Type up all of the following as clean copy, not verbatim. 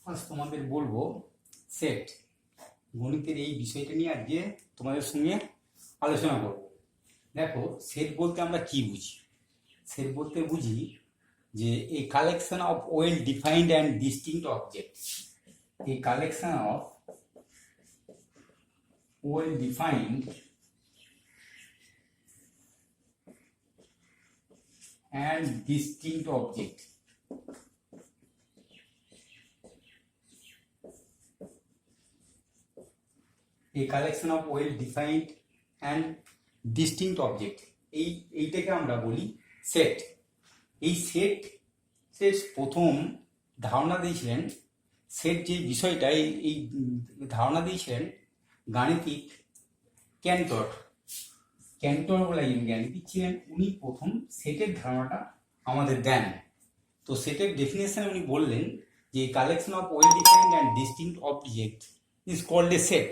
আজ তোমাদের বলবো সেট গণিতের এই বিষয়টা নিয়ে আজকে তোমাদের সঙ্গে আলোচনা করব। দেখো, সেট বলতে আমরা কি বুঝি? সেট বলতে বুঝি যে এই collection of well defined and distinct object. এই collection of well defined and distinct object. A collection of well defined and distinct object, এইটাকে আমরা বলি সেট। এই সেট প্রথম ধারণা দিয়েছিলেন, সেট যে বিষয়টা এই ধারণা দিয়েছিলেন গাণিতিক ক্যান্টর বলে একজন গাণিতিক ছিলেন। উনি প্রথম সেটের ধারণাটা আমাদের দেন। তো সেটের ডেফিনেশন উনি বললেন যে collection of well defined and distinct object is called a set.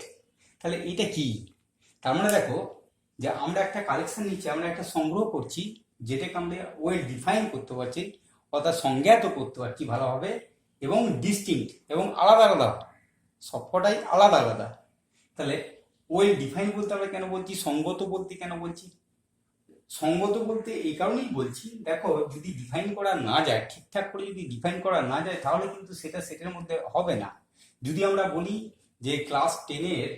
তাহলে এটা কি? তার মানে দেখো যে আমরা একটা কালেকশন নিচ্ছি, আমরা একটা সংগ্রহ করছি, যেটাকে আমরা ওয়েল ডিফাইন করতে পারছি, অর্থাৎ সংজ্ঞাত করতে পারছি ভালোভাবে, এবং ডিস্টিংক্ট এবং আলাদা আলাদা, সবকটাই আলাদা আলাদা। তাহলে ওয়েল ডিফাইন বলতে আমরা কেন বলছি, সঙ্গত বলতে কেন বলছি? সঙ্গত বলতে এই কারণেই বলছি, দেখো যদি ডিফাইন করা না যায়, ঠিকঠাক করে যদি ডিফাইন করা না যায়, তাহলে কিন্তু সেটা সেটের মধ্যে হবে না। যদি আমরা বলি যে ক্লাস 10-এর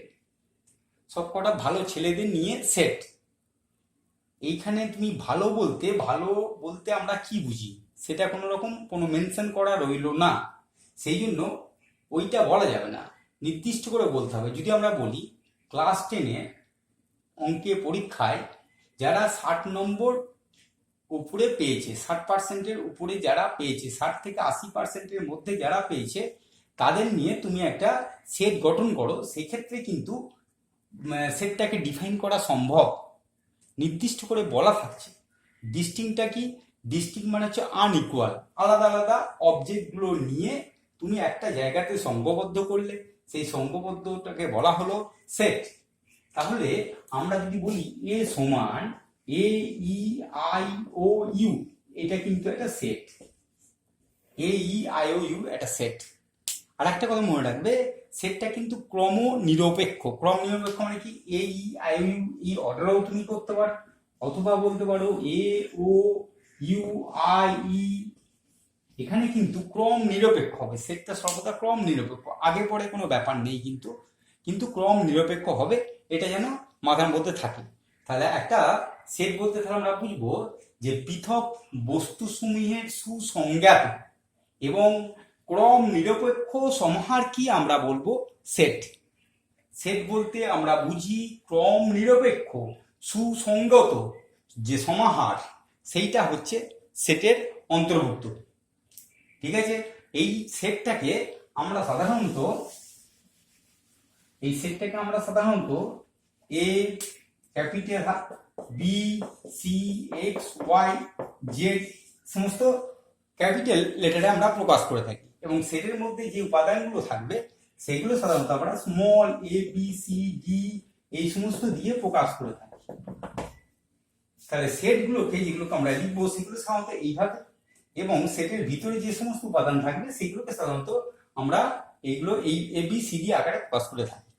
সবকটা ভালো ছেলেদের নিয়ে সেট, এইখানে তুমি ভালো বলতে আমরা কি বুঝি সেটা কোনো রকম কোনো মেনশন করা রইল না। সেই জন্য ওইটা বলা যাবে না, নির্দিষ্ট করে বলতে হবে। যদি আমরা বলি ক্লাস 10-এ অঙ্কে পরীক্ষায় যারা 60 নম্বর উপরে পেয়েছে, 60%-এর উপরে যারা পেয়েছে, 60 থেকে 80%-এর মধ্যে যারা পেয়েছে, তাদের নিয়ে তুমি একটা সেট গঠন করো। সেক্ষেত্রে কিন্তু সেটটাকে ডিফাইন করা সম্ভব, নির্দিষ্ট করে বলা থাকছে। ডিস্টিংটা কি? ডিস্টিং মানে হচ্ছে আনইকুয়াল, আলাদা আলাদা অবজেক্টগুলো নিয়ে তুমি একটা জায়গাতে সংঘবদ্ধ করলে, সেই সংঘবদ্ধটাকে বলা হলো সেট। তাহলে আমরা যদি বলি এ সমান এ ই আই ও ইউ, এটা কিন্তু একটা set. A E I O U একটা সেট। আর একটা কথা মনে রাখবে, সেটটা কিন্তু ক্রম নিরপেক্ষ। ক্রম নিরপেক্ষ মানে কি? এ ই আই ইউ এই অর্ডারও তুমি করতে পারো, অথবা বলতে পারো এ ও ইউ আই ই। এখানে কিন্তু ক্রম নিরপেক্ষ হবে, সেটটা সর্বদা ক্রম নিরপেক্ষ, আগে পরে কোনো ব্যাপার নেই, কিন্তু ক্রম নিরপেক্ষ হবে, এটা যেন মাথার মধ্যে থাকে। তাহলে একটা সেট বলতে তাহলে আমরা বুঝবো যে পৃথক বস্তুসমূহের সুসংজ্ঞাত এবং ক্রম নিরপেক্ষ সমাহার কি আমরা বলবো সেট। সেট বলতে আমরা বুঝি ক্রম নিরপেক্ষ সুসংগত যে সমাহার, সেইটা হচ্ছে সেটের অন্তর্ভুক্ত। ঠিক আছে? এই সেটটাকে আমরা সাধারণত A capital B C X Y Z সমস্ত ক্যাপিটাল লেটারে আমরা প্রকাশ করে থাকি, এবং সেটের মধ্যে যে উপাদানগুলো থাকবে সেগুলো সাধারণত আমরা small A B C D এই সমস্ত দিয়ে প্রকাশ করে থাকি। তাহলে সেটগুলোকে যেগুলোকে আমরা লিখবো সেগুলো সাধারণত এইভাবে, এবং সেটের ভিতরে যে সমস্ত উপাদান থাকবে সেগুলোকে সাধারণত আমরা এইগুলো এই এ বি সি ডি আকারে প্রকাশ করে থাকি।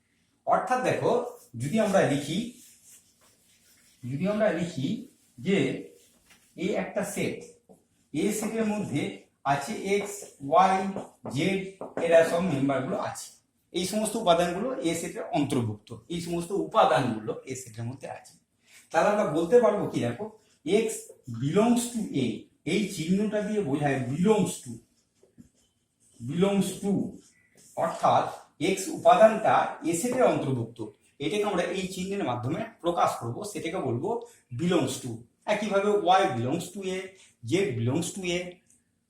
অর্থাৎ দেখো, যদি আমরা লিখি যে এই একটা সেট, এ সেটের মধ্যে আছে এক্স ওয়াই জেড, এরা সব মেম্বারগুলো আছে, এই সমস্ত উপাদানগুলো এ সেটের অন্তর্ভুক্ত, এই সমস্ত উপাদানগুলো এ সেটের মধ্যে আছে। তাহলে আমরা বলতে পারবো কি, দেখো এক্স বিলংস টু এ, এই চিহ্নটা দিয়ে বোঝায় বিলংস টু, অর্থাৎ এক্স উপাদানটা এ সেটের অন্তর্ভুক্ত। এটাকে আমরা এই চিহ্নের মাধ্যমে প্রকাশ করব, সেটাকে বলবো বিলংস টু। একইভাবে Y belongs to A, Z belongs to A,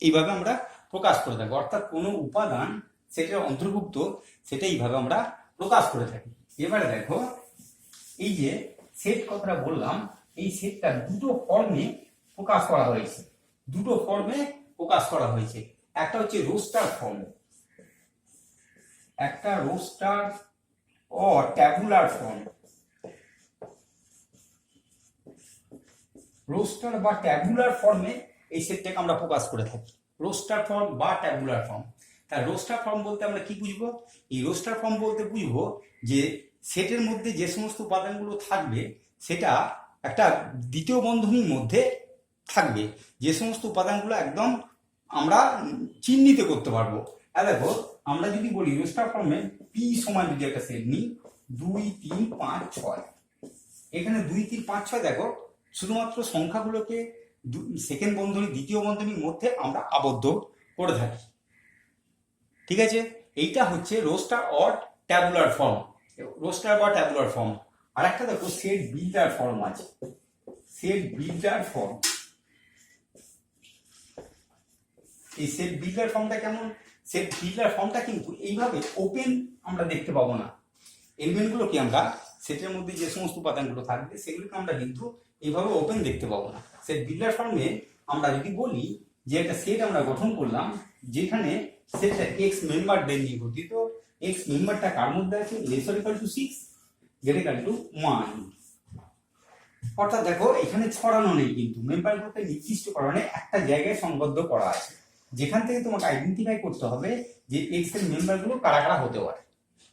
এইভাবে আমরা প্রকাশ করে থাকি। অর্থাৎ কোনো উপাদান সেটার অন্তর্ভুক্ত, সেটা এইভাবে আমরা প্রকাশ করে থাকি। এবারে দেখো, এই যে সেট কথাটা বললাম, এই সেটটা দুটো ফর্মে প্রকাশ করা হয়েছে। একটা হচ্ছে রোস্টার ফর্ম, একটা রোস্টার ও ট্যাবুলার ফর্ম। রোস্টার বা ট্যাবুলার ফর্মে এই সেটটাকে আমরা প্রকাশ করে থাকি, রোস্টার ফর্ম বা ট্যাবুলার ফর্ম। তার রোস্টার ফর্ম বলতে আমরা কি বুঝবো? এই রোস্টার ফর্ম বলতে বুঝবো যে সেটের মধ্যে যে সমস্ত উপাদানগুলো থাকবে সেটা একটা দ্বিতীয় বন্ধনীর মধ্যে থাকবে, যে সমস্ত উপাদানগুলো একদম আমরা চিহ্নিত করতে পারবো। আর দেখো আমরা যদি বলি রোস্টার ফর্মে পি সমান যদি একটা সেট নিই 2 3 5 6, এখানে 2 3 5 6 দেখো শুধুমাত্র সংখ্যাগুলোকে সেকেন্ড বন্ধনী দ্বিতীয় বন্ধনীর মধ্যে আমরা আবদ্ধ করে থাকি। ঠিক আছে, এইটা হচ্ছে roster or tabular form, roster বা ট্যাবুলার ফর্ম। আর একটা দেখো সেট বিল্ডার ফর্ম আছে, সেট বিল্ডার ফর্ম। এই সেট বিল্ডার ফর্মটা কেমন? সেট বিল্ডার ফর্মটা কিন্তু এইভাবে ওপেন আমরা দেখতে পাবো না। এলিমেন্টগুলোকে আমরা সেটের মধ্যে যে সমস্ত উপাদানগুলো থাকবে সেগুলোকে আমরা কিন্তু এইভাবে ওপেন দেখতে পাবো না। সেট বিল্ডার ফর্মে আমরা যদি বলি যে একটা সেট আমরা গঠন করলাম যেখানে সেটটা এক্স মেম্বারদের নিয়ে গঠিত, এক্স মেম্বারটা কার মধ্যে আছে? Laser equal to 6 greater equal to 1। অর্থাৎ দেখো এখানে ছড়ানো নেই, কিন্তু মেম্বারগুলোকে নির্দিষ্টকরণে একটা জায়গায় সংবদ্ধ করা আছে, যেখান থেকে তোমাকে আইডেন্টিফাই করতে হবে যে এক্স এর মেম্বারগুলো কারা কারা হতে পারে।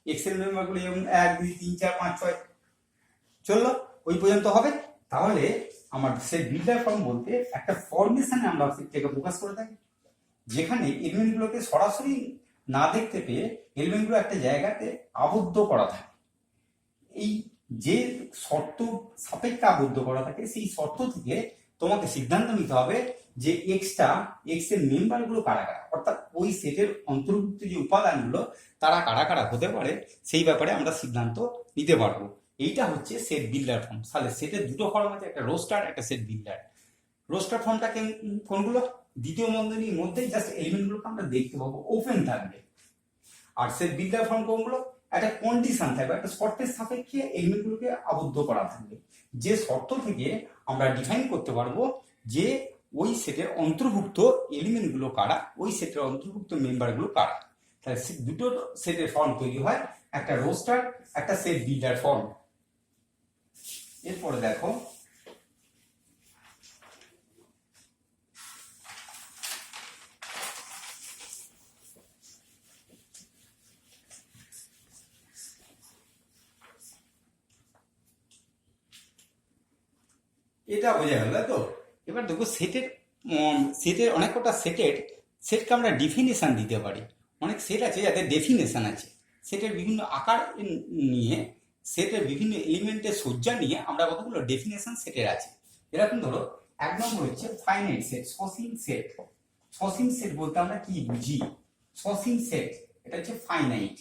এক্স এর মেম্বারগুলো যেমন 1 2 3 4 5 6 চললো, ওই পর্যন্ত হবে। তাহলে আমার সেট বিল্ডার ফর্ম বলতে একটা ফর্মেশনে আমরা সেটটাকে ফোকাস করে থাকি, যেখানে এলিমেন্টগুলোকে সরাসরি না দেখতে পেয়ে এলিমেন্টগুলো একটা জায়গাতে আবদ্ধ করা থাকে। এই যে শর্ত সাপেক্ষে আবদ্ধ করা থাকে সেই শর্ত থেকে তোমাকে সিদ্ধান্ত নিতে হবে যে এক্স এর মেম্বারগুলো কারা কারা, অর্থাৎ ওই সেটের অন্তর্ভুক্ত যে উপাদানগুলো তারা কারা কারা হতে পারে সেই ব্যাপারে আমরা সিদ্ধান্ত নিতে পারবো। এইটা হচ্ছে সেট বিল্ডার ফর্ম। তাহলে সেটের দুটো ফর্ম আছে, একটা রোস্টার একটা সেট বিল্ডার। রোস্টার ফর্মটা কোনগুলো? দ্বিতীয় বন্ধনীর মধ্যেই জাস্ট এলিমেন্টগুলোকে আমরা দেখতে পাবো, ওপেন থাকবে। আর সেট বিল্ডার ফর্ম কোনগুলো? একটা কন্ডিশন থাকবে, একটা শর্তের সাপেক্ষে এলিমেন্টগুলোকে আবদ্ধ করা থাকবে, যে শর্ত থেকে আমরা ডিফাইন করতে পারবো যে ওই সেটের অন্তর্ভুক্ত এলিমেন্টগুলো কারা, ওই সেটের অন্তর্ভুক্ত মেম্বারগুলো কারা। তাহলে দুটো সেটের ফর্ম তৈরি হয়, একটা রোস্টার একটা সেট বিল্ডার ফর্ম। এরপরে দেখো এটা বোঝা গেল তো। এবার দেখো সেটের অনেক কটা সেটকে আমরা ডেফিনেশন দিতে পারি। অনেক সেট আছে যাদের ডেফিনেশন আছে, সেটের বিভিন্ন আকার নিয়ে সেটের বিভিন্ন এলিমেন্টের সজ্জা নিয়ে আমরা কতগুলো ডেফিনেশন সেটের আছে। এরকম ধরো এক নম্বর হচ্ছে ফাইনাইট সেট, সসীম সেট। সসীম সেট বলতে আমরা কি বুঝি? সসীম সেট এটা হচ্ছে ফাইনাইট।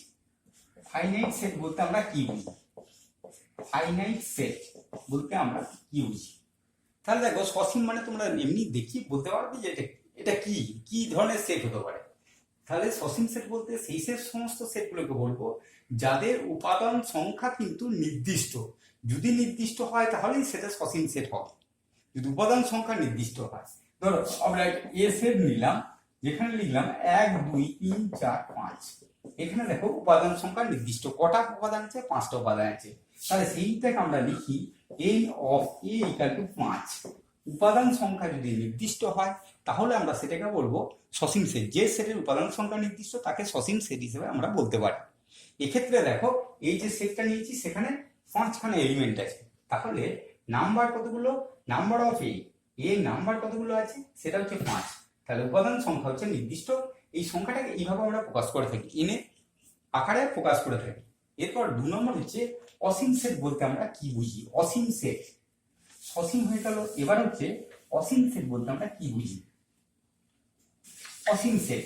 ফাইনাইট সেট বলতে আমরা কি বুঝি? ফাইনাইট সেট বলতে আমরা কি বুঝি? তাহলে দেখো সসীম মানে তোমরা এমনি দেখি বলতে পারবে যে এটা কি কি ধরনের সেট হতে পারে। তাহলে সসীম সেট বলতে সেই সমস্ত সেটগুলোকে বলবো যাদের উপাদান সংখ্যা কিন্তু নির্দিষ্ট। যদি নির্দিষ্ট হয় তাহলেই সেটা সসীম সেট হবে, যদি উপাদান সংখ্যা নির্দিষ্ট হয়। ধরো আমরা এ সেট নিলাম, যেখানে লিখলাম 1 2 3 4 5। এখানে দেখো উপাদান সংখ্যা নির্দিষ্ট, কটা উপাদান আছে? 5টা উপাদান আছে। তাহলে সেইটাকে আমরা লিখি n of a equal to 5। উপাদান সংখ্যা যদি নির্দিষ্ট হয় তাহলে আমরা সেটাকে বলবো সসীম সেট। যে সেটের উপাদান সংখ্যা নির্দিষ্ট তাকে সসীম সেট হিসেবে আমরা বলতে পারি। এক্ষেত্রে দেখো এই যে সেটটা নিয়েছি সেখানে 5খানা এলিমেন্ট আছে, তাহলে নাম্বার কতগুলো? নাম্বার অফ এ নাম্বার কতগুলো আছে? সেটা হচ্ছে 5। তাহলে উপাদান সংখ্যা হচ্ছে নির্দিষ্ট। এই সংখ্যাটাকে এইভাবে আমরা প্রকাশ করে থাকি, এনে আকারে প্রকাশ করে থাকি। এরপর 2 নম্বর হচ্ছে অসীম সেট বলতে আমরা কি বুঝি? অসীম সেট সসীম হয়ে গেল। এবার হচ্ছে অসীম সেট বলতে আমরা কি বুঝি? অসীম সেট,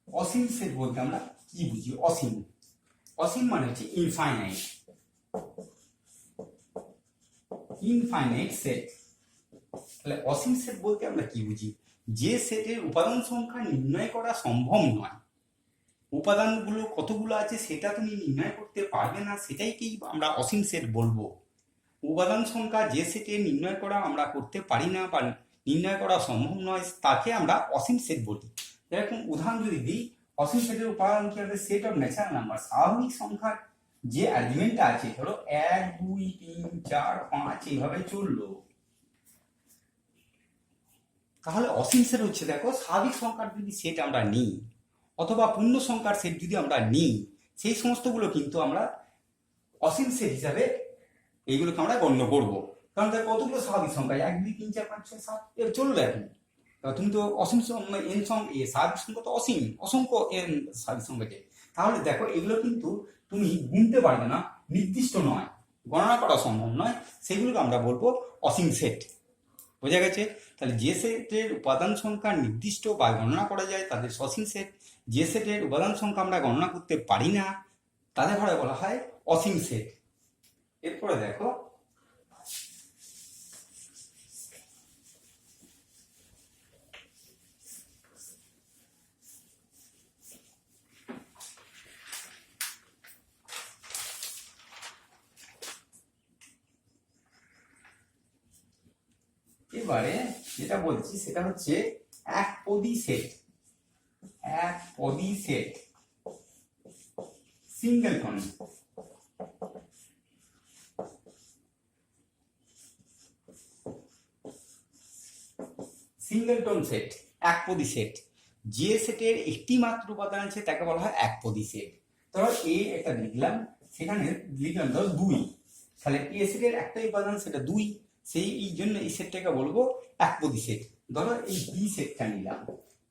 অসীম সেট বলতে আমরা কি বুঝি? অসীম, অসীম মানে হচ্ছে ইনফাইনাইট। Infinite set. তাহলে অসীম সেট বলতে আমরা কি বুঝি? যে সেটের উপাদান সংখ্যা নির্ণয় করা সম্ভব নয়, উপাদানগুলো কতগুলো আছে সেটা তুমি নির্ণয় করতে পারবে না, সেটাইকেই আমরা অসীম সেট বলবো। উপাদান সংখ্যা যে সেটে নির্ণয় করা আমরা করতে পারি না বা নির্ণয় করা সম্ভব নয় তাকে আমরা অসীম সেট বলি। এরকম উদাহরণ যদি দিই, অসীম সেটের উপাদান কি হবে? সেট অফ ন্যাচারাল নাম্বার, স্বাভাবিক সংখ্যার যে আর্গুমেন্টটা আছে, ধরো 1 2 3 4 5 এইভাবে চললো। তাহলে অসীম সেট হচ্ছে, দেখো স্বাভাবিক সংখ্যার যদি সেট আমরা নিই অথবা পূর্ণ সংখ্যার সেট যদি আমরা নিই, সেই সমস্তগুলো কিন্তু আমরা অসীম সেট হিসাবে এইগুলোকে আমরা গণ্য করবো। কারণ তার কতগুলো স্বাভাবিক সংখ্যা, 1 2 3 4 5 6 7 এর চলবে এখন। তুমি তো অসীম এন স্বাভাবিক সংখ্যা তো অসীম, অসংখ্য এন স্বাভাবিক সংখ্যাকে। তাহলে দেখো এগুলো কিন্তু তুমি গুনতে পারবে না, নির্দিষ্ট নয়, গণনা করা সম্ভব নয়, সেগুলোকে আমরা বলবো অসীম সেট। বোঝা গেছে? তাহলে যে সেটের উপাদান সংখ্যা নির্দিষ্ট বা গণনা করা যায় তাদের সসীম সেট, যে সেটের উপাদান সংখ্যা আমরা গণনা করতে পারি না তাদের ঘরে বলা হয় অসীম সেট। এরপরে দেখো এবারে যেটা বলছি সেটা হচ্ছে একপদী সেট। একপদী সেট সিঙ্গেলটন। সিঙ্গেলটন সেট, একপদী সেট। যে সেটের একটি মাত্র উপাদান আছে তাকে বলা হয় একপদী সেট। ধরো এ একটা লিখলাম, সেখানে লিখলাম ধরো 2, তাহলে এ সেটের একটাই উপাদান সেটা 2, সেই জন্য এই সেটটাকে বলবো একপদী সেট। ধরো এই বি সেটটা নিলাম,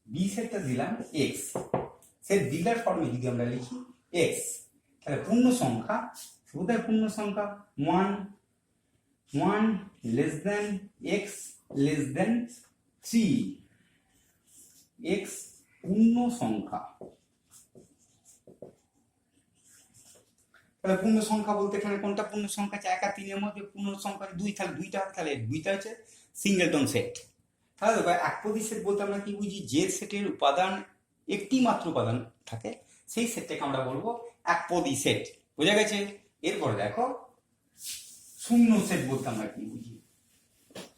বি সেটটা দিলাম এক্স, সেট ডিলার ফর্মে যদি আমরা লিখি এক্স, তাহলে পূর্ণ সংখ্যা, কোথায় পূর্ণ সংখ্যা 1 1 less than x less than 3, x পূর্ণ সংখ্যা। তাহলে পূর্ণ সংখ্যা বলতে এখানে কোনটা পূর্ণ সংখ্যা আছে? 1 আর 3 এর মধ্যে পূর্ণ সংখ্যা 2, তাহলে 2টা, তাহলে 2টা হচ্ছে সিঙ্গেলটন সেট। তাহলে দেখো একপদী সেট বলতে আমরা কি বুঝি? যে সেটের উপাদান একটি মাত্র উপাদান থাকে সেই সেটটাকে আমরা বলবো একপদী সেট। বোঝা গেছে? এরপরে দেখো শূন্য সেট বলতে আমরা কি বুঝি?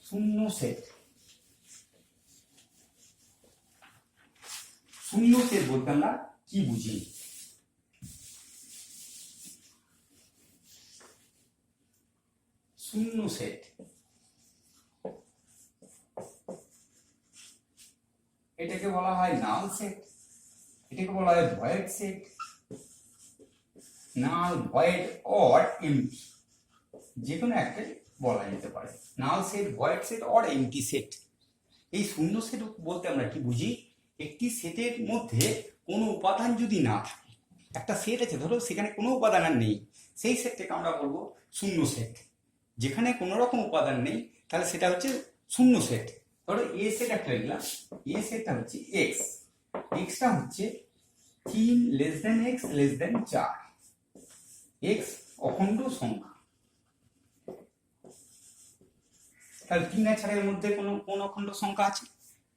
শূন্য সেট, শূন্য সেট বলতে আমরা কি বুঝি? শূন্য সেট এটাকে বলা হয় নাল সেট, এটাকে বলা হয় void set, null void or empty, যে কোনো একটাই বলা যেতে পারে। Null set, void set or empty set. এই শূন্য সেট বলতে আমরা কি বুঝি? একটি সেটের মধ্যে কোনো উপাদান যদি না থাকে, একটা সেট আছে ধরো সেখানে কোনো উপাদান আর নেই, সেই সেটটাকে আমরা বলবো শূন্য সেট। যেখানে কোনো রকম উপাদান নেই তাহলে সেটা হচ্ছে শূন্য সেট। ধরো এ সেট একটা লিখলাম, এ সেটটা হচ্ছে এক্স, এক্সটা হচ্ছে 3 less than x less than 4, x অখণ্ড সংখ্যা। তাহলে 3 আর 4 এর মধ্যে কোন অখণ্ড সংখ্যা আছে?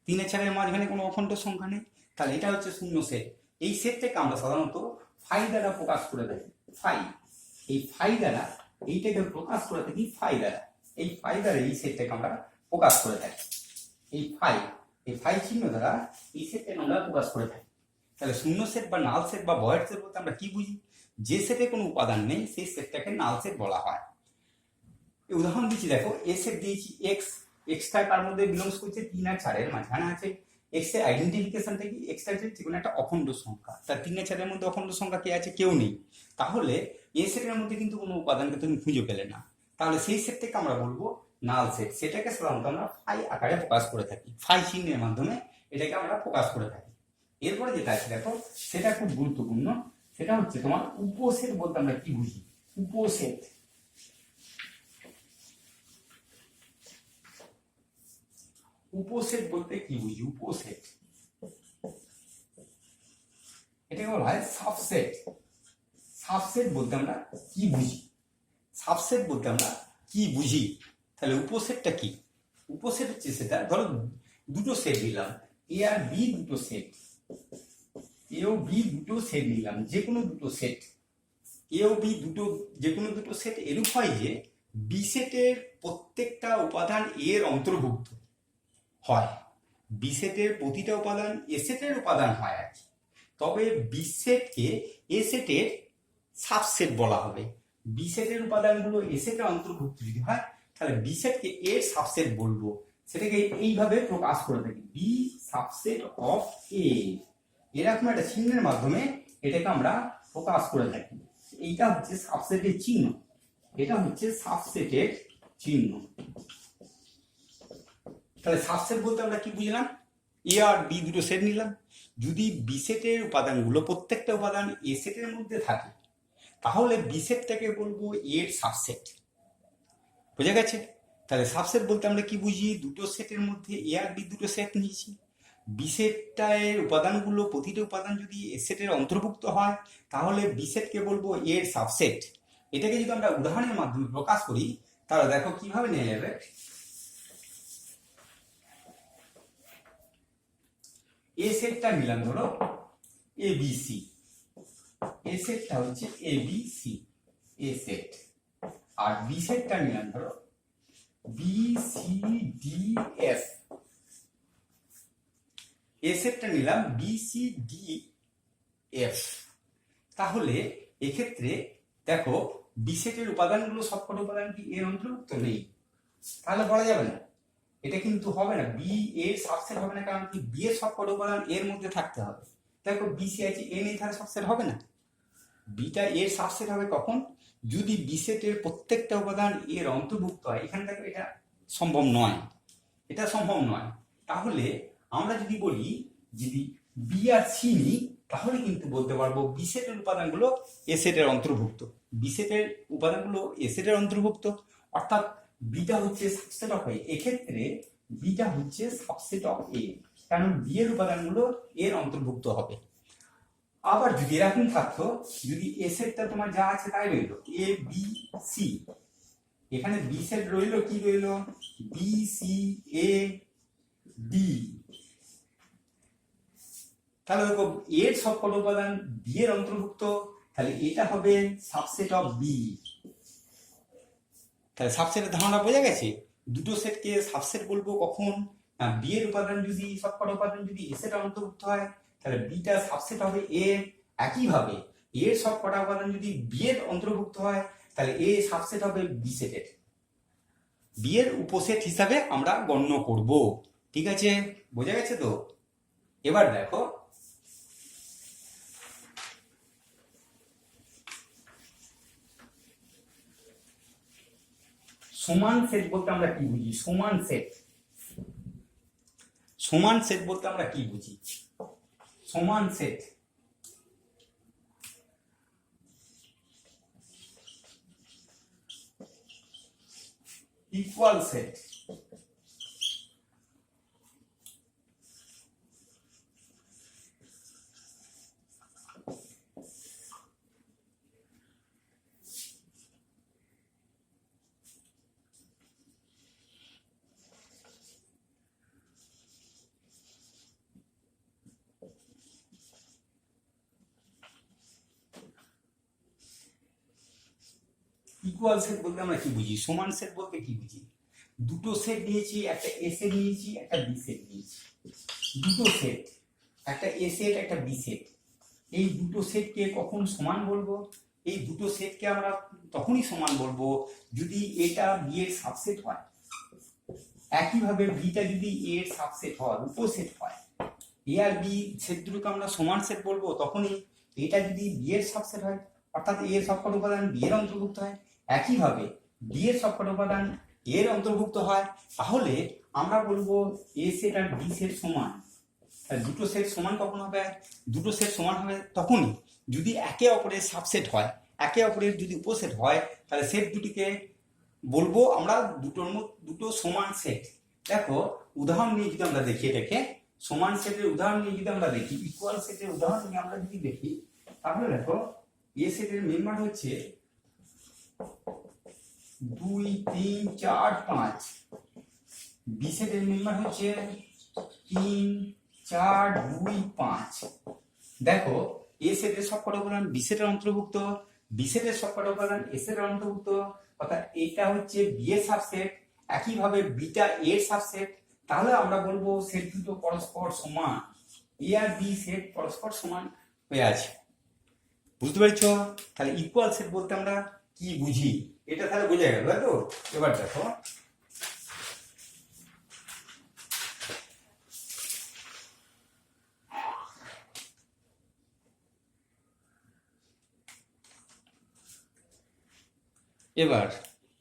3 আর 4 এর মাঝখানে কোনো অখণ্ড সংখ্যা নেই, তাহলে এটা হচ্ছে শূন্য সেট। এই সেটটাকে আমরা সাধারণত ফাই দ্বারা প্রকাশ করে থাকি। ফাই, এই ফাই দ্বারা এইটাকে প্রকাশ করে থাকি ফাই দ্বারা, এই ফাই দ্বারা এই সেটটাকে আমরা প্রকাশ করে থাকি। এই ফাই চিহ্ন দ্বারা এই সেটটাকে আমরা প্রকাশ করে থাকি। তাহলে শূন্য সেট বা নাল সেট বা ভয়েড সেট বলতে আমরা কি বুঝি? যে সেটে কোনো উপাদান নেই সেই সেটটাকে নাল সেট বলা হয়। উদাহরণ দিচ্ছি, দেখো এ সেট দিয়েছি এক্স, এক্সটা কার মধ্যে বিলংস করছে? 3 আর 4 এর মাঝখানে আছে। এক্স এর আইডেন্টিফিকেশনটা কি? এক্সটা হচ্ছে যে কোনো একটা অখণ্ড সংখ্যা, তার 3 আর 4 এর মধ্যে অখণ্ড সংখ্যা কে আছে? কেউ নেই। তাহলে এ সেটের মধ্যে কিন্তু কোনো উপাদানকে তুমি খুঁজে পেলে না, তাহলে সেই সেটটাকে আমরা বলবো নাল সেট। সেটাকে সাধারণত আমরা ফাই আকারে প্রকাশ করে থাকি, ফাই চিহ্নের মাধ্যমে এটাকে আমরা প্রকাশ করে থাকি। এরপরে যেটা আছে দেখো, সেটা খুব গুরুত্বপূর্ণ, সেটা হচ্ছে তোমার উপসেট বলতে আমরা কি বুঝি? উপসেট, উপসেট বলতে কি বুঝি? উপসেট এটাকে বলা হয় সাবসেট। সাবসেট বলতে আমরা কি বুঝি? সাবসেট বলতে আমরা কি বুঝি? তাহলে উপসেটটা কি? উপসেট হচ্ছে সেটা, ধরো দুটো সেট নিলাম, এ আর বি দুটো সেট, এ ও বি দুটো সেট নিলাম, যে কোনো দুটো সেট, এ ও বি দুটো, যে কোনো দুটো সেট এরূপ হয় যে বি সেটের প্রত্যেকটা উপাদান এর অন্তর্ভুক্ত হয়, বি সেটের প্রতিটা উপাদান এ সেটের উপাদান হয় আর কি। তবে বি সেটকে এ সেটের সাবসেট বলা হবে। বি সেটের উপাদানগুলো এ সেটের অন্তর্ভুক্ত যদি হয় তাহলে বি সেটকে এর সাবসেট বলবো। সেটাকে এইভাবে প্রকাশ করে থাকি, বি সাবসেট অফ এ, এরকম একটা চিহ্নের মাধ্যমে এটাকে আমরা প্রকাশ করে থাকি। এইটা হচ্ছে সাবসেটের চিহ্ন, এটা হচ্ছে সাবসেটের চিহ্ন। তাহলে সাবসেট বলতে আমরা কি বুঝলাম, এ আর বি দুটো সেট নিলাম। যদি বি সেটের উপাদানগুলো প্রত্যেকটা উপাদান এ সেটের মধ্যে থাকে, তাহলে বি সেটটাকে বলবো এর সাবসেট। বোঝা গেছে? তাহলে সাবসেট বলতে আমরা কি বুঝি, দুটো সেটের মধ্যে এ আর বি দুটো সেট নিয়েছি, বি সেটের উপাদানগুলো প্রতিটা উপাদান যদি এ সেটের অন্তর্ভুক্ত হয়, তাহলে বি সেটকে বলবো এর সাবসেট। এটাকে যদি আমরা উদাহরণের মাধ্যমে প্রকাশ করি, তাহলে দেখো কিভাবে নেওয়া যাবে। এ সেটটা নিলাম ধরো এ বি সি, এ সেটটা হচ্ছে A B C A set, R B সেটটা নিলাম ধরো বি সি ডি এফ, এ সেটটা নিলাম বি সি ডি এফ। তাহলে এক্ষেত্রে দেখো বি সেটের উপাদানগুলো সবকটা উপাদান কি এর অন্তর্ভুক্ত নেই, তাহলে বলা যাবে না, এটা কিন্তু হবে না, বি এর সাবসেট হবে না, কারণ কি বি এর সবকটা উপাদান এর মধ্যে থাকতে হবে। দেখো বি সি আছে, এ নেই, তাহলে সাবসেট হবে না। বিটা এর সাবসেট হবে কখন, যদি বি সেটের প্রত্যেকটা উপাদান এর অন্তর্ভুক্ত হয়। এখানে দেখো এটা সম্ভব নয়, এটা সম্ভব নয়। তাহলে আমরা যদি বলি যদি বি আর সি নিই, তাহলে কিন্তু বলতে পারবো বি সেটের উপাদানগুলো এ সেটের অন্তর্ভুক্ত, বি সেটের উপাদানগুলো এ সেটের অন্তর্ভুক্ত, অর্থাৎ বিটা হচ্ছে সাবসেট অফ এ। এক্ষেত্রে বিটা হচ্ছে সাবসেট অফ এ, কারণ বি এর উপাদানগুলো এর অন্তর্ভুক্ত হবে। আবার যদি এরকম থাকতো, যদি এ সেটটা তোমার যা আছে তাই রইলো এ বি সি, এখানে বি সেট রইলো কি রইলো বি সি এ ডি, তাহলে দেখো এর সবকটা উপাদান বি এর অন্তর্ভুক্ত, তাহলে এটা হবে সাবসেট অফ বি। তাহলে সাবসেটের ধারণা বোঝা গেছে। দুটো সেটকে সাবসেট বলবো কখন, বি এর উপাদান যদি সবকটা উপাদান যদি এ সেটের অন্তর্ভুক্ত হয়, তাহলে বিটা সাবসেট হবে এ। একইভাবে এর সবকটা উপাদান যদি বি এর অন্তর্ভুক্ত হয়, তাহলে এ সাবসেট হবে বি সেটের, বি এর উপসেট হিসাবে আমরা গণ্য করব। ঠিক আছে, বোঝা গেছে তো? এবার দেখো সমান সেট বলতে আমরা কি বুঝি, সমান সেট, সমান সেট বলতে আমরা কি বুঝি, সমান set equal set. Equal set বলতে আমরা কি বুঝি, সমান সেট বলতে কি বুঝি, দুটো সেট নিয়েছি, একটা এ সেট নিয়েছি, একটা বি সেট নিয়েছি, দুটো সেট, একটা এ সেট একটা বি সেট। এই দুটো সেটকে কখন সমান বলবো, এই দুটো সেটকে আমরা তখনই সমান বলবো যদি এটা বি এর সাবসেট হয়। একইভাবে বিটা যদি এ এর সাবসেট হয়, উপসেট হয়, এ আর বি সেট দুটোকে আমরা সমান সেট বলবো তখনই এটা যদি বি এর সাবসেট হয়, অর্থাৎ এ এর সবকটা উপাদান বি এর অন্তর্ভুক্ত হয়। একইভাবে বি এর সবকটা উপাদান এর অন্তর্ভুক্ত হয়, তাহলে আমরা বলবো এ সেট আর বি সেট সমান। দুটো সেট সমান কখন হবে, দুটো সেট সমান হবে তখনই যদি একে অপরের সাবসেট হয়, একে অপরের যদি উপসেট হয়, তাহলে সেট দুটিকে বলবো আমরা দুটো সমান সেট। দেখো উদাহরণ নিয়ে যদি আমরা দেখি, এটাকে সমান সেটের উদাহরণ নিয়ে যদি আমরা দেখি, ইকুয়াল সেটের উদাহরণ নিয়ে আমরা যদি দেখি, তাহলে দেখো এ সেটের মেম্বার হচ্ছে 2 3 4 5, বি সেটের মেম্বার হচ্ছে 3 4 2 5। দেখো এ সেটের সবকটা উপাদান বি সেটের অন্তর্ভুক্ত, বি সেটের সবকটা উপাদান এ সেটের অন্তর্ভুক্ত, অর্থাৎ এটা হচ্ছে বি এর সাবসেট, একইভাবে বিটা এর সাবসেট। তাহলে আমরা বলবো সেট দুটো পরস্পর সমান, এ আর বি সেট পরস্পর সমান হয়ে আছে। বুঝতে পারছো? তাহলে ইকুয়াল সেট বলতে আমরা কি বুঝি, এটা তাহলে বোঝা গেল, তাই তো? এবার দেখো এবার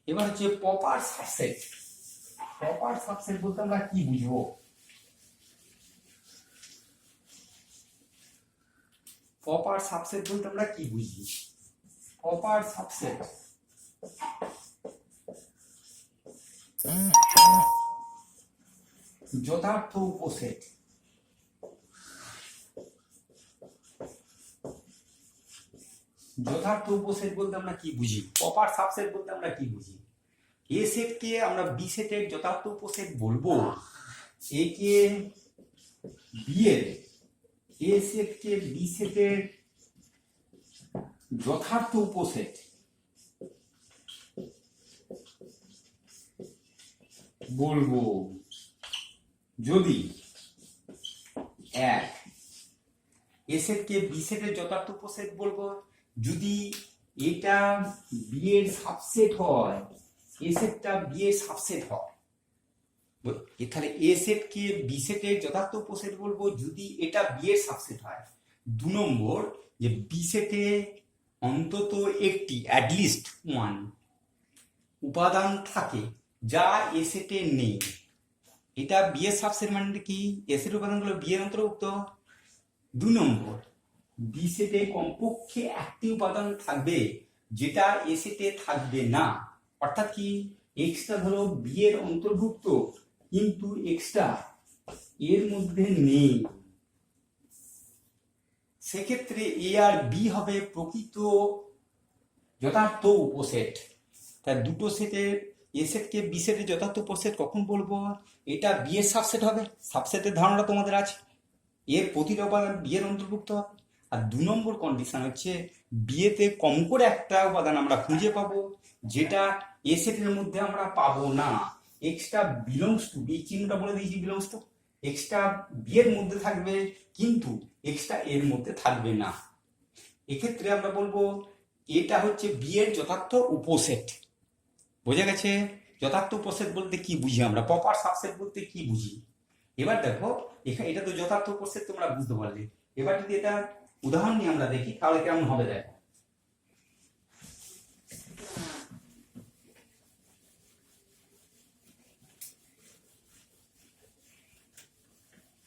এবার হচ্ছে প্রপার সাবসেট। প্রপার সাবসেট বলতে আমরা কি বুঝবো? প্রপার সাবসেট বলতে আমরা কি বুঝি? প্রপার সাবসেট যথার্থ উপসেট। যথার্থ উপসেট বলতে আমরা কি বুঝি? প্রপার সাবসেট বলতে আমরা কি বুঝি? এ সেটকে আমরা বি সেটের যথার্থ উপসেট বলবো, এ কে বি এর, এ সেটকে বি সেটের যথার্থ উপসেট বলবো যদি এক, এ সেটকে বি সেটের যথার্থ উপসেট বলবো যদি এটা বি এর সাবসেট হয়, এ সেটটা বি এর সাবসেট হয়। তাহলে এ সেটকে বি সেটের যথার্থ উপসেট বলবো যদি এটা বি এর সাবসেট হয়। 2 নম্বর, যে বি সেটে অন্তত একটি অ্যাটলিস্ট ওয়ান উপাদান থাকে যা এ সেটে নেই। এটা বি এর সাবসেট মানে কি? এ সেটের উপাদানগুলো বি এর অন্তর্ভুক্ত। 2 নম্বর, বি সেটে কমপক্ষে একটি উপাদান থাকবে যেটা এ সেটে থাকবে না। অর্থাৎ কি, এক্সটা ধরো বি এর অন্তর্ভুক্ত কিন্তু এক্সটা এর মধ্যে নেই, সেক্ষেত্রে এ আর বি হবে প্রকৃত যথার্থ উপসেট। তাই দুটো সেটের, এ সেটকে বি সেটের যথার্থ উপসেট কখন বলবো? এটা বি এর সাবসেট হবে, সাবসেটের ধারণা তোমাদের আছে, এর প্রতিটা উপাদান বি এর অন্তর্ভুক্ত হবে। আর 2 নম্বর কন্ডিশন হচ্ছে বিয়েতে কম করে একটা উপাদান আমরা খুঁজে পাবো যেটা এ সেটের মধ্যে আমরা পাবো না। এক্সটা বিলংস টু বি, চিহ্নটা বলে দিয়েছি বিলংস টু, এক্সটা বি এর মধ্যে থাকবে কিন্তু এক্সটা এর মধ্যে থাকবে না। এক্ষেত্রে আমরা বলবো এটা হচ্ছে বি এর যথার্থ উপসেট। বোঝা গেছে? যথার্থ উপসেট বলতে কি বুঝি আমরা, প্রপার সাবসেট বলতে কি বুঝি। এবার দেখো এখানে এটা তো যথার্থ উপসেট তোমরা বুঝতে পারলে। এবার যদি এটা উদাহরণ নিয়ে আমরা দেখি তাহলে কেমন হবে দেখো।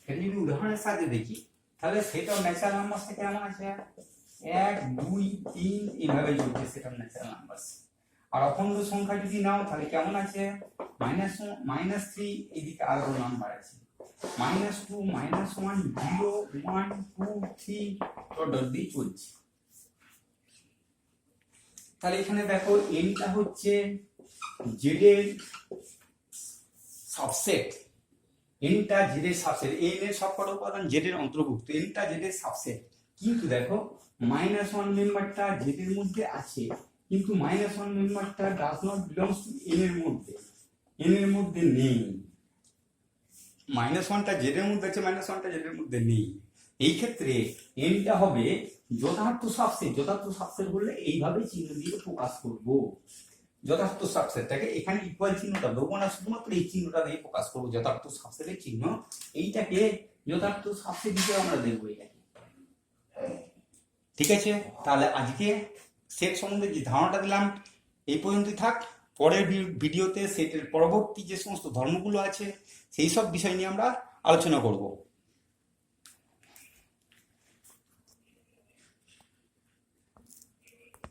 যদি উদাহরণের সাথে দেখি তাহলে সেটা ন্যাচারাল নাম্বারটা কেমন আছে, 1 2 3 এইভাবে চলছে সেটা ন্যাচারাল নাম্বার। আর অখণ্ড সংখ্যা যদি নাও তাহলে কেমন আছে, -3, এদিকে আরো নাম্বার আছে, -2 -1 0 1 2 3 ডট দিয়ে চলছে। তাহলে এখানে দেখো এনটা হচ্ছে জেড এর সাবসেট, এনটা জেড এর সাবসেট, এন এর সবকটা উপাদান জেড এর অন্তর্ভুক্ত, এনটা জেড এর সাবসেট। কিন্তু দেখো -1 মেম্বারটা জেড এর মধ্যে আছে কিন্তু -1 মেম্বারটা does not belongs to N এর মধ্যে, এন এর মধ্যে নেই। -1টা জেড এর মধ্যে আছে, -1টা জেড এর মধ্যে নেই। এই ক্ষেত্রে এনটা হবে যথার্থ সাবসেট। যথার্থ সাবসেট বললে এইভাবে চিহ্ন দিয়ে প্রকাশ করব। যথার্থ সাবসেটটাকে এখানে ইকুয়াল চিহ্নটা দেবো না, শুধুমাত্র এই চিহ্নটা দিয়ে প্রকাশ করবো যথার্থ সাবসেটের চিহ্ন। এইটাকে যথার্থ সাবসেট হিসেবে আমরা দেখবো এটাকে। ঠিক আছে? তাহলে আজকে সেট সম্বন্ধে যে ধারণাটা দিলাম এই পর্যন্তই থাক। পরের ভিডিওতে সেটের পরবর্তী যে সমস্ত ধর্মগুলো আছে সেই সব বিষয় নিয়ে আমরা আলোচনা করব।